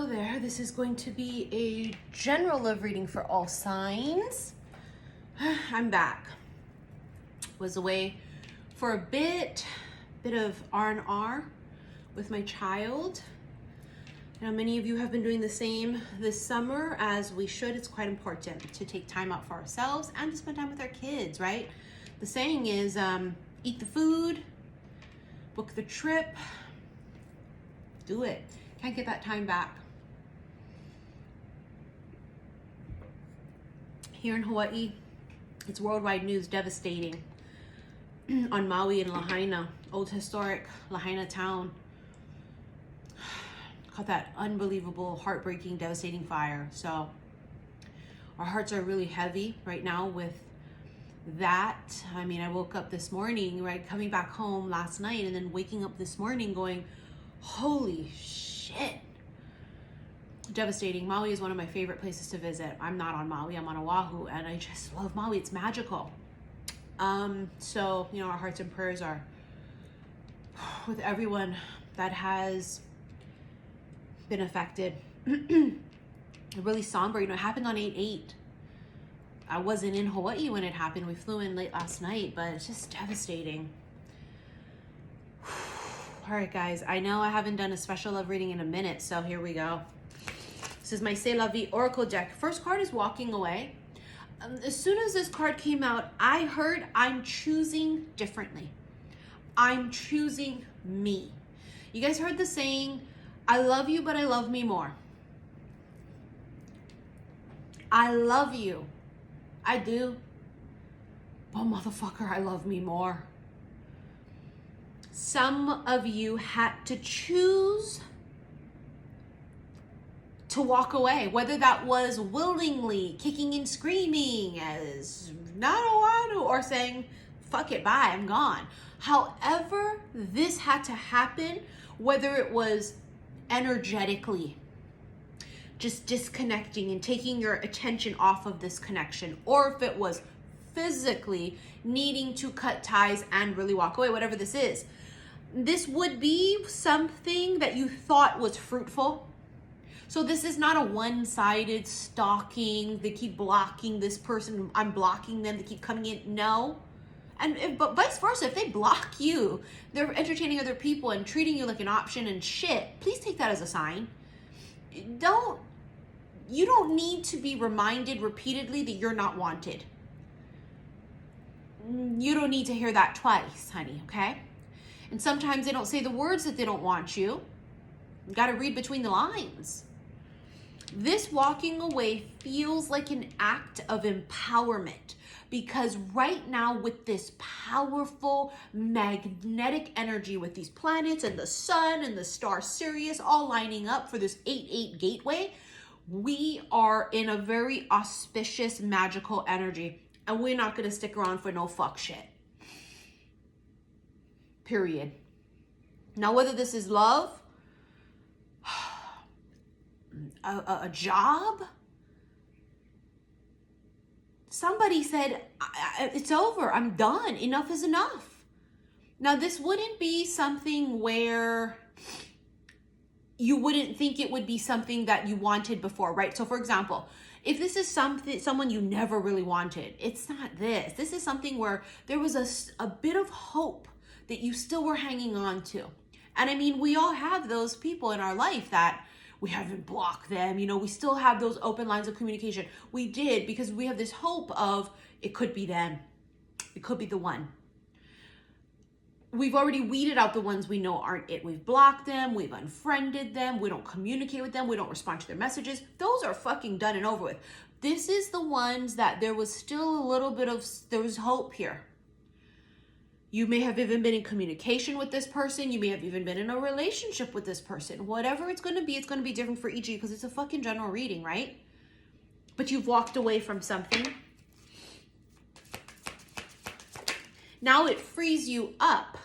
there. This is going to be a general love reading for all signs. I'm back. Was away for a bit of R&R with my child. Now, many of you have been doing the same this summer, as we should. It's quite important to take time out for ourselves and to spend time with our kids, right? The saying is, eat the food, book the trip, do it. Can't get that time back. Here in Hawaii, it's worldwide news, devastating. On Maui and Lahaina, old historic Lahaina town, caught that unbelievable, heartbreaking, devastating fire. So our hearts are really heavy right now with that. I mean, I woke up this morning, right, coming back home last night, and then waking up this morning going, holy shit. Devastating. Maui is one of my favorite places to visit. I'm not on Maui, I'm on Oahu, and I just love Maui. It's magical. So, you know, our hearts and prayers are with everyone that has been affected. Really somber. You know, it happened on 8/8. I wasn't in Hawaii when it happened. We flew in late last night, but it's just devastating. All right, guys, I know I haven't done a special love reading in a minute, so here we go. This is my C'est La Vie Oracle deck. First card is Walking Away. As soon as this card came out, I heard I'm choosing differently. I'm choosing me. You guys heard the saying, I love you, but I love me more. I love you. I do. But motherfucker, I love me more. Some of you had to choose to walk away, whether that was willingly kicking and screaming as not a want, or saying, fuck it, bye, I'm gone. However, this had to happen, whether it was energetically, just disconnecting and taking your attention off of this connection, or if it was physically needing to cut ties and really walk away, whatever this is. This would be something that you thought was fruitful. So this is not a one-sided stalking. They keep blocking this person. I'm blocking them. They keep coming in. No. But vice versa. If they block you, they're entertaining other people and treating you like an option and shit. Please take that as a sign. You don't need to be reminded repeatedly that you're not wanted. You don't need to hear that twice, honey, okay? And sometimes they don't say the words that they don't want you. You got to read between the lines. This walking away feels like an act of empowerment, because right now with this powerful magnetic energy with these planets and the sun and the star Sirius all lining up for this 8/8 gateway, we are in a very auspicious magical energy, and we're not going to stick around for no fuck shit. Period. Now, whether this is love, a job, somebody said, it's over, I'm done, enough is enough. Now, this wouldn't be something where you wouldn't think it would be something that you wanted before, right? So for example, if this is someone you never really wanted, it's not this. This is something where there was a bit of hope that you still were hanging on to. And I mean, we all have those people in our life that we haven't blocked them. You know, we still have those open lines of communication. We did, because we have this hope of it could be them. It could be the one. We've already weeded out the ones we know aren't it. We've blocked them. We've unfriended them. We don't communicate with them. We don't respond to their messages. Those are fucking done and over with. This is the ones that there was still a little bit of, there was hope here. You may have even been in communication with this person. You may have even been in a relationship with this person. Whatever it's going to be different for each of you, because it's a fucking general reading, right? But you've walked away from something. Now it frees you up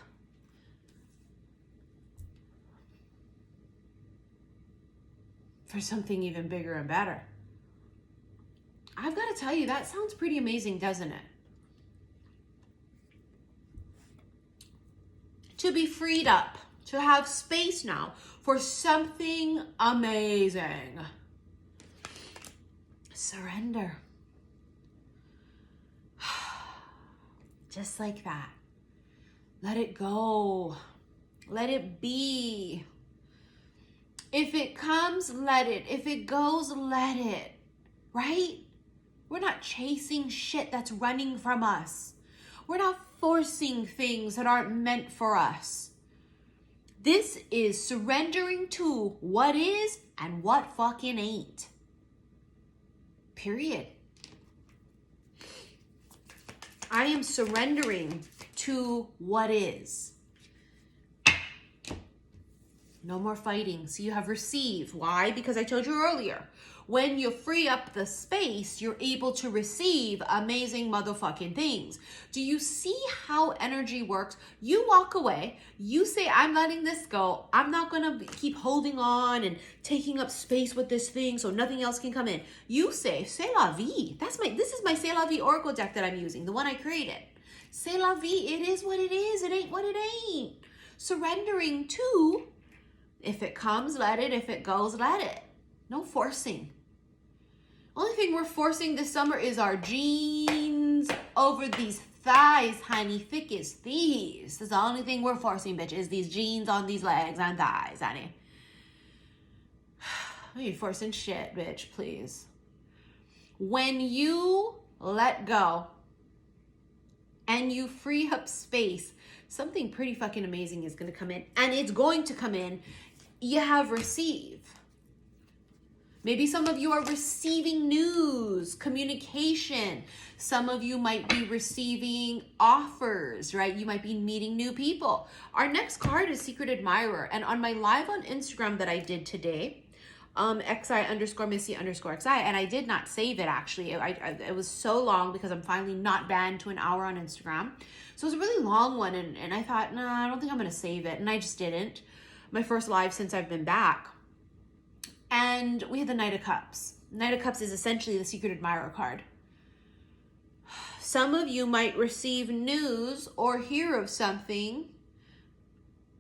for something even bigger and better. I've got to tell you, that sounds pretty amazing, doesn't it? To be freed up, to have space now for something amazing. Surrender. Just like that. Let it go. Let it be. If it comes, let it. If it goes, let it. Right? We're not chasing shit that's running from us. We're not forcing things that aren't meant for us. This is surrendering to what is and what fucking ain't. Period. I am surrendering to what is. No more fighting. So you have received. Why? Because I told you earlier, when you free up the space, you're able to receive amazing motherfucking things. Do you see how energy works? You walk away. You say, I'm letting this go. I'm not going to keep holding on and taking up space with this thing so nothing else can come in. You say, c'est la vie. This is my c'est la vie oracle deck that I'm using, the one I created. C'est la vie. It is what it is. It ain't what it ain't. Surrendering to, if it comes, let it. If it goes, let it. No forcing. Only thing we're forcing this summer is our jeans over these thighs, honey. Thick as thieves. That's the only thing we're forcing, bitch, is these jeans on these legs and thighs, honey. You ain't forcing shit, bitch, please. When you let go and you free up space, something pretty fucking amazing is going to come in. And it's going to come in. You have received. Maybe some of you are receiving news, communication. Some of you might be receiving offers, right? You might be meeting new people. Our next card is Secret Admirer. And on my live on Instagram that I did today, xi_missy_xi, and I did not save it actually. It was so long because I'm finally not banned to an hour on Instagram. So it was a really long one. And I thought, no, I don't think I'm going to save it. And I just didn't. My first live since I've been back. And we had the Knight of Cups. Knight of Cups is essentially the Secret Admirer card. Some of you might receive news or hear of something.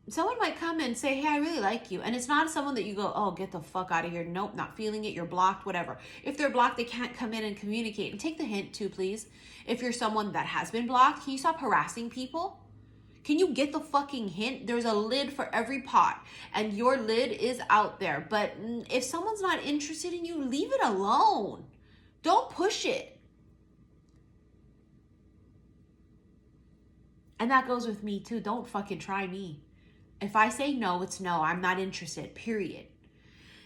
Someone might come and say, hey, I really like you. And it's not someone that you go, oh, get the fuck out of here. Nope, not feeling it. You're blocked, whatever. If they're blocked, they can't come in and communicate. And take the hint too, please. If you're someone that has been blocked, can you stop harassing people? Can you get the fucking hint? There's a lid for every pot, and your lid is out there. But if someone's not interested in you, leave it alone. Don't push it. And that goes with me too. Don't fucking try me. If I say no, it's no. I'm not interested, period.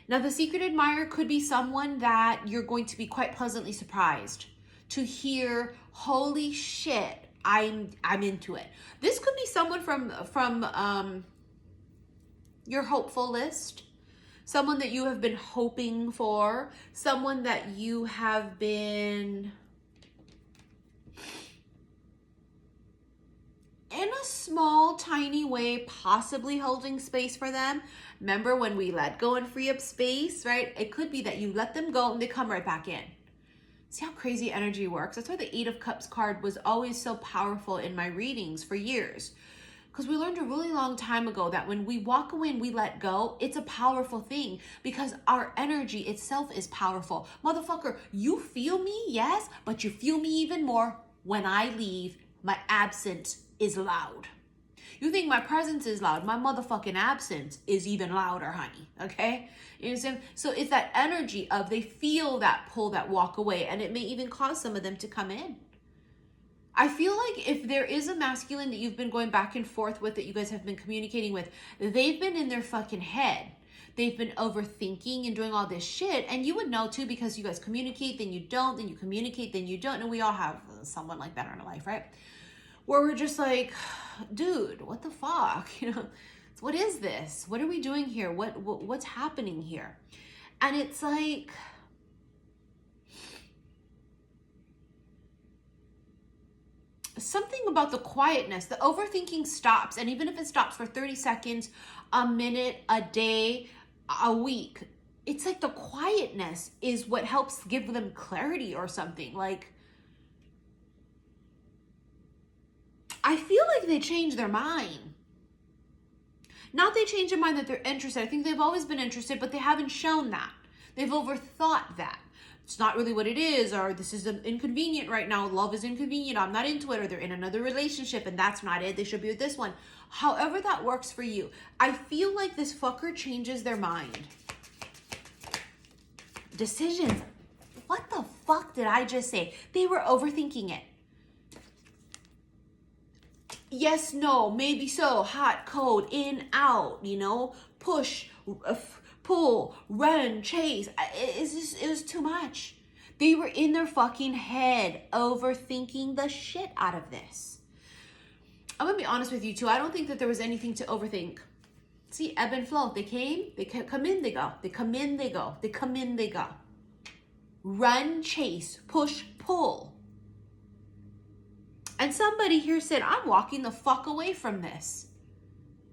Now, the Secret Admirer could be someone that you're going to be quite pleasantly surprised to hear, holy shit, I'm into it. This could be someone from your hopeful list, someone that you have been hoping for, someone that you have been in a small, tiny way, possibly holding space for them. Remember when we let go and free up space, right? It could be that you let them go and they come right back in. See how crazy energy works? That's why the Eight of Cups card was always so powerful in my readings for years. Because we learned a really long time ago that when we walk away and we let go, it's a powerful thing because our energy itself is powerful. Motherfucker, you feel me, yes, but you feel me even more when I leave. My absence is loud. You think my presence is loud, my motherfucking absence is even louder, honey, okay? You understand? So it's that energy of they feel that pull, that walk away, and it may even cause some of them to come in. I feel like if there is a masculine that you've been going back and forth with, that you guys have been communicating with, they've been in their fucking head. They've been overthinking and doing all this shit, and you would know too because you guys communicate, then you don't, then you communicate, then you don't, and we all have someone like that in our life, right? Where we're just like, dude, what the fuck? You know, what is this? What are we doing here? What's happening here? And it's like, something about the quietness, the overthinking stops. And even if it stops for 30 seconds, a minute, a day, a week, it's like the quietness is what helps give them clarity or something. Like, I feel like they change their mind. Not they change their mind that they're interested. I think they've always been interested, but they haven't shown that. They've overthought that. It's not really what it is, or this is inconvenient right now. Love is inconvenient. I'm not into it, or they're in another relationship and that's not it. They should be with this one. However that works for you. I feel like this fucker changes their mind. Decisions. What the fuck did I just say? They were overthinking it. Yes, no, maybe so, hot, cold, in, out, you know, push, pull, run, chase. It was too much. They were in their fucking head overthinking the shit out of this. I'm gonna be honest with you too. I don't think that there was anything to overthink. See, ebb and flow. They came, they come in, they go. They come in, they go. They come in, they go. Run, chase, push, pull. And somebody here said, I'm walking the fuck away from this.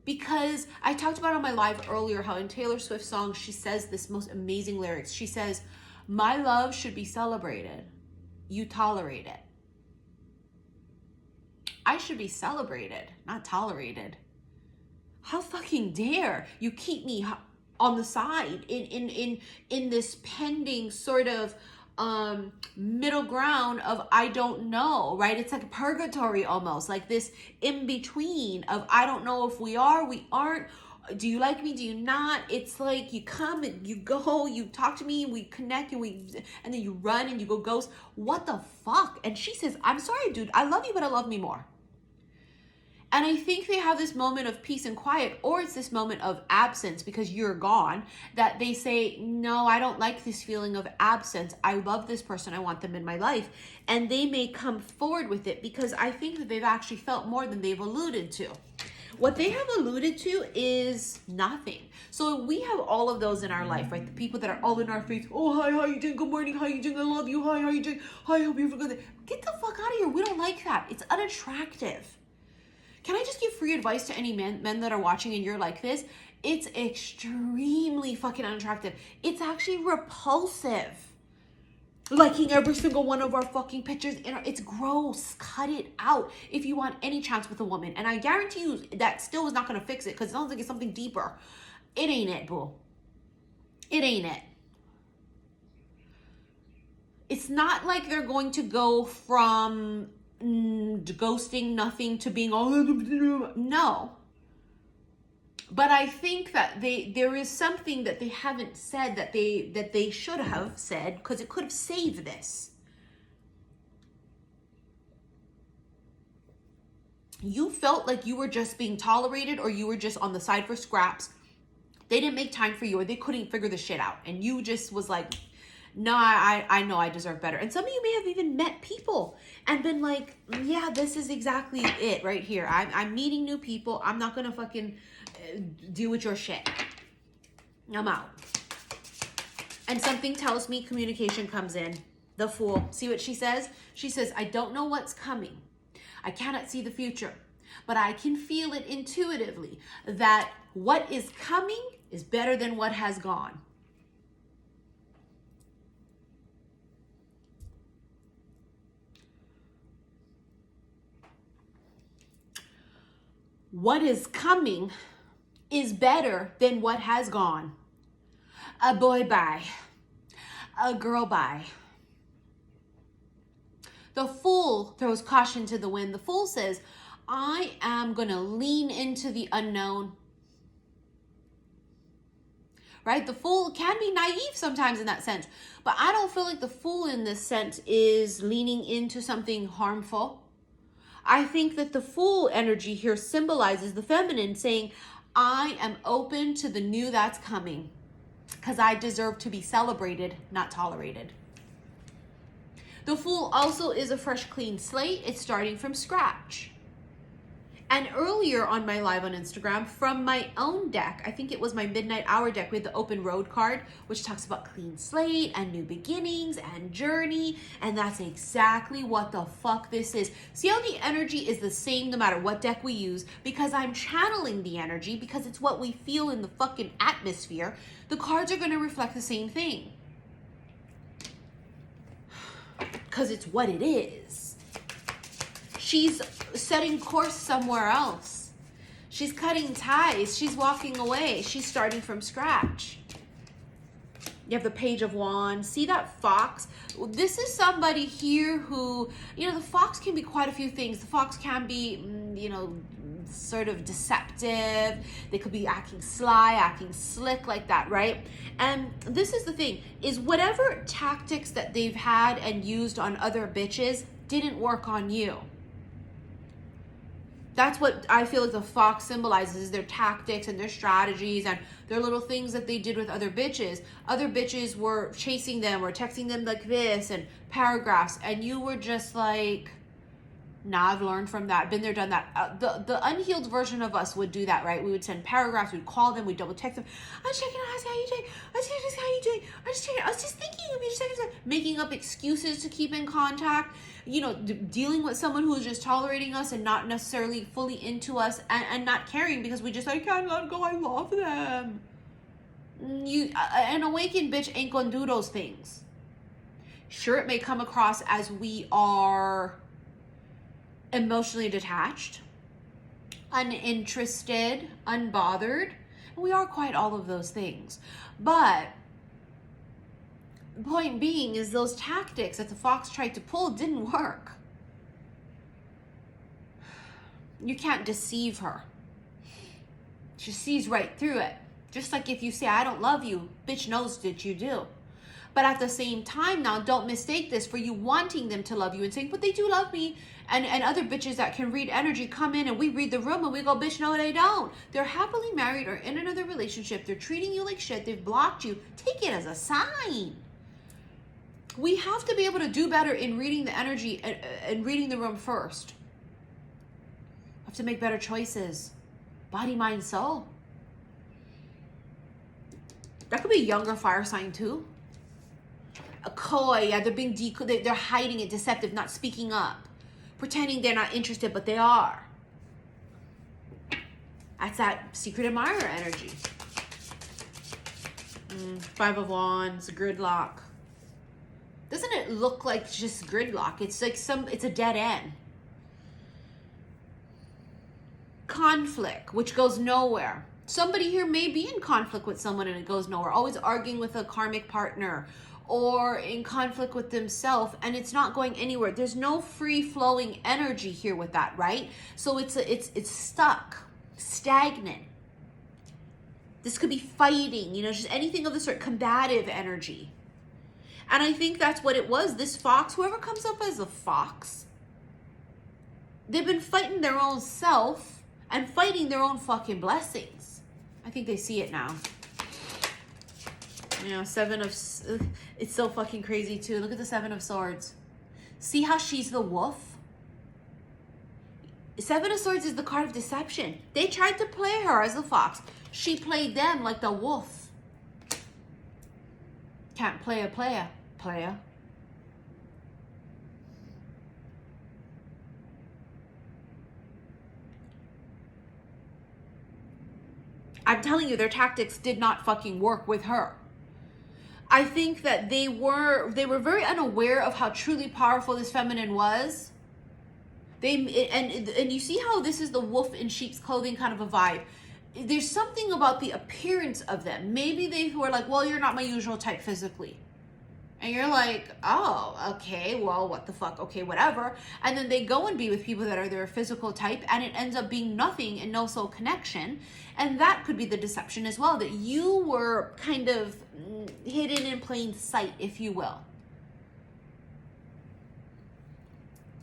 Because I talked about on my live earlier how in Taylor Swift's song, she says this most amazing lyrics. She says, my love should be celebrated. You tolerate it. I should be celebrated, not tolerated. How fucking dare you keep me on the side in this pending sort of middle ground of I don't know, right? It's like purgatory almost, like this in between of I don't know if we are, we aren't. Do you like me? Do you not? It's like you come and you go, you talk to me, we connect, and then you run and you go ghost. What the fuck? And she says, I'm sorry, dude. I love you, but I love me more. And I think they have this moment of peace and quiet, or it's this moment of absence because you're gone, that they say, no, I don't like this feeling of absence. I love this person. I want them in my life. And they may come forward with it because I think that they've actually felt more than they've alluded to. What they have alluded to is nothing. So we have all of those in our life, right? The people that are all in our face. Oh, hi, how you doing? Good morning. How you doing? I love you. Hi, how you doing? Hi, I hope you're good. Get the fuck out of here. We don't like that. It's unattractive. Can I just give free advice to any men that are watching and you're like this? It's extremely fucking unattractive. It's actually repulsive. Liking every single one of our fucking pictures. It's gross. Cut it out if you want any chance with a woman. And I guarantee you that still is not going to fix it because it sounds like it's something deeper. It ain't it, boo. It ain't it. It's not like they're going to go from ghosting nothing to being all no, but I think that there is something that they haven't said that they should have said because it could have saved this. You felt like you were just being tolerated or you were just on the side for scraps. They didn't make time for you or they couldn't figure the shit out and you just was like, no, I know I deserve better. And some of you may have even met people and been like, yeah, this is exactly it right here. I'm meeting new people. I'm not going to fucking deal with your shit. I'm out. And something tells me communication comes in. The Fool. See what she says? She says, I don't know what's coming. I cannot see the future. But I can feel it intuitively that what is coming is better than what has gone. What is coming is better than what has gone. A boy bye. A girl bye. The Fool throws caution to the wind. The Fool says, I am going to lean into the unknown. Right? The Fool can be naive sometimes in that sense. But I don't feel like the Fool in this sense is leaning into something harmful. I think that the Fool energy here symbolizes the feminine saying, I am open to the new that's coming because I deserve to be celebrated, not tolerated. The Fool also is a fresh, clean slate. It's starting from scratch. And earlier on my live on Instagram, from my own deck, I think it was my Midnight Hour deck with the open road card, which talks about clean slate and new beginnings and journey. And that's exactly what the fuck this is. See how the energy is the same no matter what deck we use? Because I'm channeling the energy because it's what we feel in the fucking atmosphere. The cards are going to reflect the same thing. Because it's what it is. She's setting course somewhere else. She's cutting ties. She's walking away. She's starting from scratch. You have the Page of Wands. See that fox? This is somebody here who, you know, the fox can be quite a few things. The fox can be, you know, sort of deceptive. They could be acting sly, acting slick like that, right? And this is the thing, is whatever tactics that they've had and used on other bitches didn't work on you. That's what I feel like the fox symbolizes, is their tactics and their strategies and their little things that they did with other bitches. Other bitches were chasing them or texting them like this and paragraphs, and you were just like, nah, I've learned from that. Been there, done that. The unhealed version of us would do that, right? We would send paragraphs, we'd call them, we'd double text them. I was checking out, how you doing? I was checking how you doing? I was just thinking of you, just checking, making up excuses to keep in contact. You know, dealing with someone who's just tolerating us and not necessarily fully into us and not caring because we just like, can't let go, I love them. An awakened bitch ain't gonna do those things. Sure, it may come across as we are emotionally detached, uninterested, unbothered. We are quite all of those things. But point being is those tactics that the fox tried to pull didn't work. You can't deceive her. She sees right through it. Just like if you say, I don't love you, bitch knows that you do. But at the same time now, don't mistake this for you wanting them to love you and saying, but they do love me. And other bitches that can read energy come in and we read the room and we go, bitch, no, they don't. They're happily married or in another relationship. They're treating you like shit. They've blocked you. Take it as a sign. We have to be able to do better in reading the energy and reading the room first. We have to make better choices. Body, mind, soul. That could be a younger fire sign too. A coy, yeah, they're being they're hiding it, deceptive, not speaking up, pretending they're not interested, but they are. That's that secret admirer energy. Five of Wands, gridlock. Doesn't it look like just gridlock? It's like it's a dead end. Conflict, which goes nowhere. Somebody here may be in conflict with someone and it goes nowhere. Always arguing with a karmic partner or in conflict with themselves and it's not going anywhere. There's no free flowing energy here with that, right? So it's stuck, stagnant. This could be fighting, you know, just anything of the sort, combative energy. And I think that's what it was. This fox, whoever comes up as a fox, they've been fighting their own self and fighting their own fucking blessings. I think they see it now. You know, it's so fucking crazy too. Look at the Seven of Swords. See how she's the wolf? Seven of Swords is the card of deception. They tried to play her as a fox. She played them like the wolf. Can't play a player. I'm telling you, their tactics did not fucking work with her. I think that they were very unaware of how truly powerful this feminine was. And you see how this is the wolf in sheep's clothing kind of a vibe. There's something about the appearance of them. Maybe they were like, well, you're not my usual type physically. And you're like, oh, okay, well, what the fuck? Okay, whatever. And then they go and be with people that are their physical type and it ends up being nothing and no soul connection. And that could be the deception as well, that you were kind of hidden in plain sight, if you will.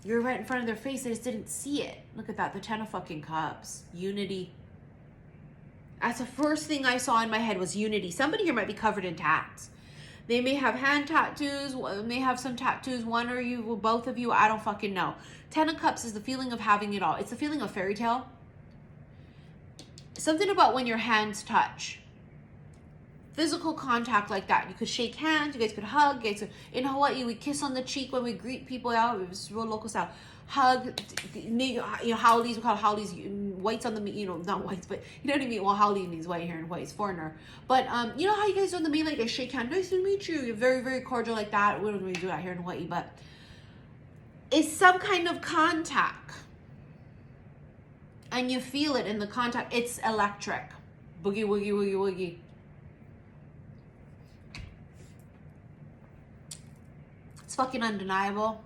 You're right in front of their face. They just didn't see it. Look at that. The Ten of fucking Cups. Unity. That's the first thing I saw in my head was unity. Somebody here might be covered in tats. They may have hand tattoos, may have some tattoos, one or you, both of you, I don't fucking know. Ten of Cups is the feeling of having it all. It's the feeling of fairy tale. Something about when your hands touch. Physical contact like that. You could shake hands, you guys could hug. In Hawaii, we kiss on the cheek when we greet people out. It was real local style. Hug, you know, haoles, we call haoles, whites on the, you know, not whites, but you know what I mean? Well, haole means white here in Hawaii, it's foreigner. But you know how you guys do on the mainland, like, shake hands, nice to meet you. You're very, very cordial like that. We don't really do that here in Hawaii, but it's some kind of contact. And you feel it in the contact. It's electric. Boogie, woogie, woogie, woogie. It's fucking undeniable.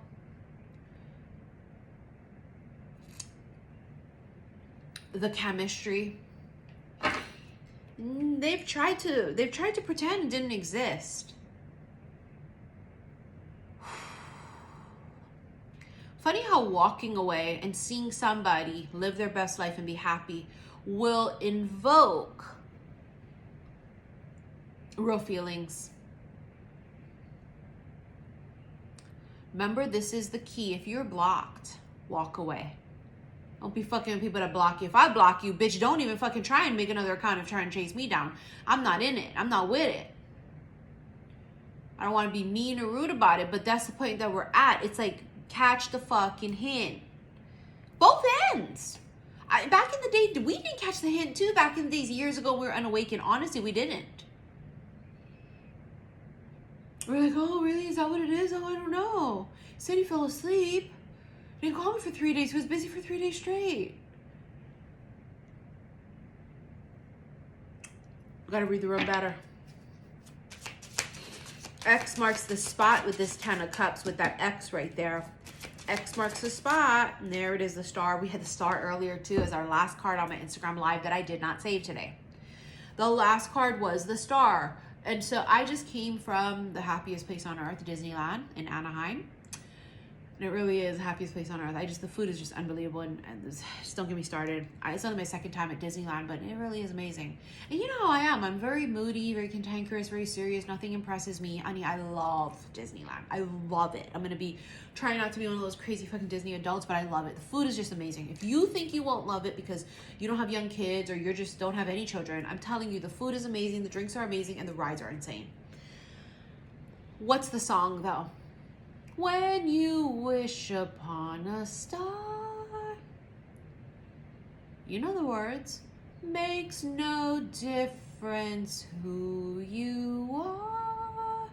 The chemistry. They've tried to pretend it didn't exist. Funny how walking away and seeing somebody live their best life and be happy will invoke real feelings. Remember, this is the key. If you're blocked, walk away. Don't be fucking with people that block you. If I block you, bitch, don't even fucking try and make another account and try and chase me down. I'm not in it. I'm not with it. I don't want to be mean or rude about it, but that's the point that we're at. It's like, catch the fucking hint. Both ends. Back in the day, we didn't catch the hint too. Back in the days, years ago, we were unawakened. Honestly, we didn't. We're like, oh, really? Is that what it is? Oh, I don't know. He said he fell asleep. He didn't call me for 3 days. He was busy for 3 days straight. Gotta read the room better. X marks the spot with this 10 of cups with that X right there. X marks the spot, and there it is, the star. We had the star earlier too as our last card on my Instagram live that I did not save today. The last card was the star. And so I just came from the happiest place on earth, Disneyland in Anaheim. And it really is the happiest place on earth. The food is just unbelievable, and just don't get me started. It's only my second time at Disneyland, but it really is amazing. And you know how I am. I'm very moody, very cantankerous, very serious. Nothing impresses me. I love Disneyland. I love it. I'm going to be trying not to be one of those crazy fucking Disney adults, but I love it. The food is just amazing. If you think you won't love it because you don't have young kids or you just don't have any children, I'm telling you, the food is amazing, the drinks are amazing, and the rides are insane. What's the song, though? When you wish upon a star. You know the words. Makes no difference who you are.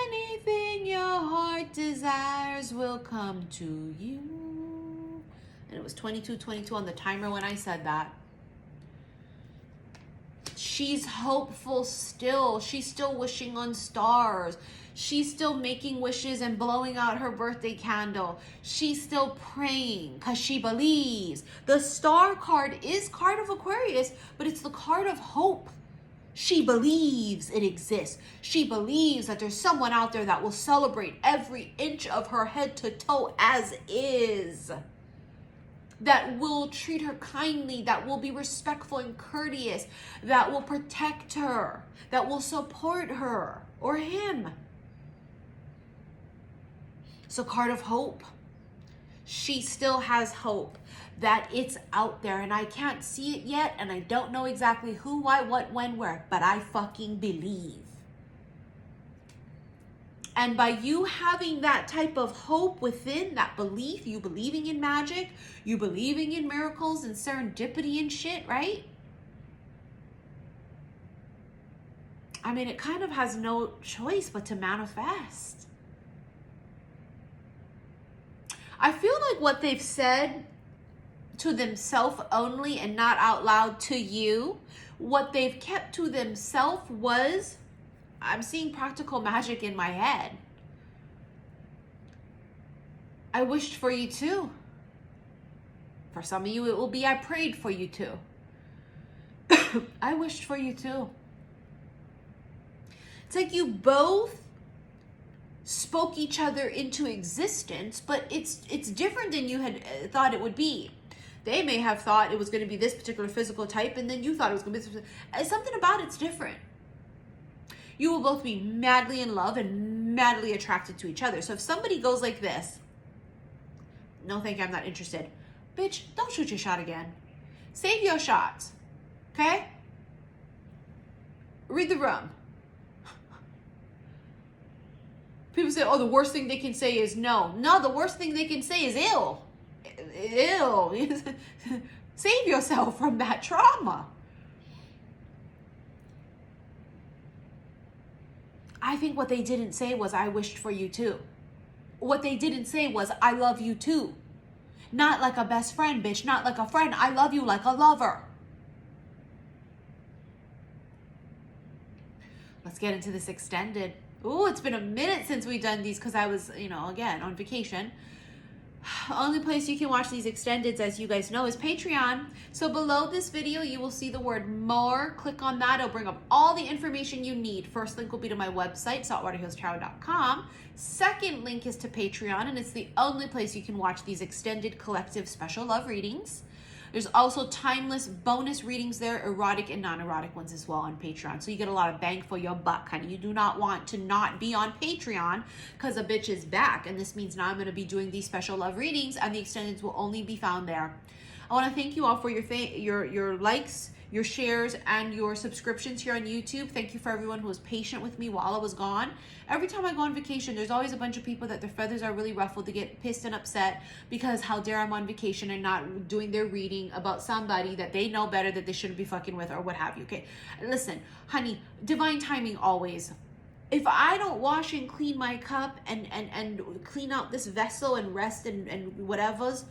Anything your heart desires will come to you. And it was 22:22 on the timer when I said that. She's hopeful still. She's still wishing on stars. She's still making wishes and blowing out her birthday candle. She's still praying because she believes. The star card is card of Aquarius, but it's the card of hope. She believes it exists. She believes that there's someone out there that will celebrate every inch of her head to toe as is. That will treat her kindly, that will be respectful and courteous, that will protect her, that will support her or him. So card of hope. She still has hope that it's out there, and I can't see it yet, and I don't know exactly who, why, what, when, where, but I fucking believe. And by you having that type of hope within, that belief, you believing in magic, you believing in miracles and serendipity and shit, right? I mean, it kind of has no choice but to manifest. I feel like what they've said to themselves only and not out loud to you, what they've kept to themselves was, I'm seeing practical magic in my head. I wished for you too. For some of you, it will be I prayed for you too. I wished for you too. It's like you both spoke each other into existence, but it's different than you had thought it would be. They may have thought it was going to be this particular physical type, and then you thought it was going to be something about it's different. You will both be madly in love and madly attracted to each other. So if somebody goes like this, no thank you, I'm not interested. Bitch, don't shoot your shot again. Save your shots, okay? Read the room. People say, oh, the worst thing they can say is no. No, the worst thing they can say is ill. Ill. Save yourself from that trauma. I think what they didn't say was, I wished for you too. What they didn't say was, I love you too. Not like a best friend, bitch. Not like a friend. I love you like a lover. Let's get into this extended. Ooh, it's been a minute since we've done these because I was, again, on vacation. Only place you can watch these extendeds, as you guys know, is Patreon. So below this video, you will see the word more. Click on that. It'll bring up all the information you need. First link will be to my website, saltwaterhillstarot.com. Second link is to Patreon, and it's the only place you can watch these extended collective special love readings. There's also timeless bonus readings there, erotic and non-erotic ones as well on Patreon. So you get a lot of bang for your buck, honey. You do not want to not be on Patreon because a bitch is back. And this means now I'm going to be doing these special love readings, and the extendeds will only be found there. I want to thank you all for your likes, your shares, and your subscriptions here on YouTube. Thank you for everyone who was patient with me while I was gone. Every time I go on vacation, there's always a bunch of people that their feathers are really ruffled. They get pissed and upset because how dare I'm on vacation and not doing their reading about somebody that they know better that they shouldn't be fucking with or what have you. Okay, listen, honey, divine timing always. If I don't wash and clean my cup and clean out this vessel and rest and whatever's,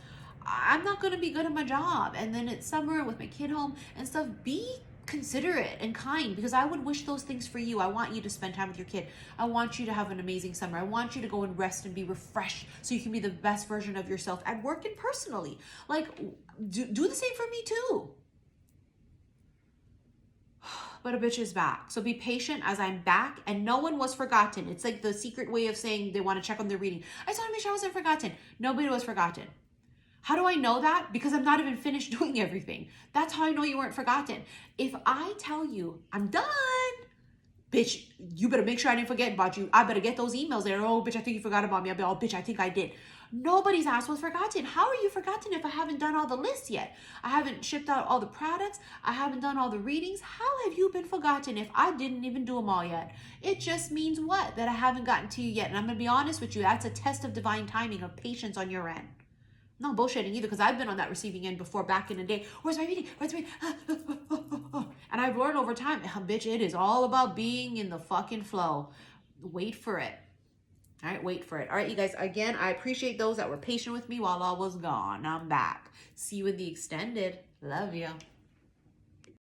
I'm not going to be good at my job. And then it's summer with my kid home and stuff. Be considerate and kind, because I would wish those things for you. I want you to spend time with your kid. I want you to have an amazing summer. I want you to go and rest and be refreshed so you can be the best version of yourself at work and personally. Like, do the same for me too. But a bitch is back. So be patient as I'm back, and no one was forgotten. It's like the secret way of saying they want to check on their reading. I just want to make sure I wasn't forgotten. Nobody was forgotten. How do I know that? Because I'm not even finished doing everything. That's how I know you weren't forgotten. If I tell you I'm done, bitch, you better make sure I didn't forget about you. I better get those emails there. Oh, bitch, I think you forgot about me. I'll be, oh, bitch, I think I did. Nobody's ass was forgotten. How are you forgotten if I haven't done all the lists yet? I haven't shipped out all the products. I haven't done all the readings. How have you been forgotten if I didn't even do them all yet? It just means what? That I haven't gotten to you yet. And I'm going to be honest with you. That's a test of divine timing, of patience on your end. No bullshitting either, because I've been on that receiving end before back in the day. Where's my reading? Where's my... And I've learned over time, bitch, it is all about being in the fucking flow. Wait for it. All right, wait for it. All right, you guys, again, I appreciate those that were patient with me while I was gone. I'm back. See you in the extended. Love you.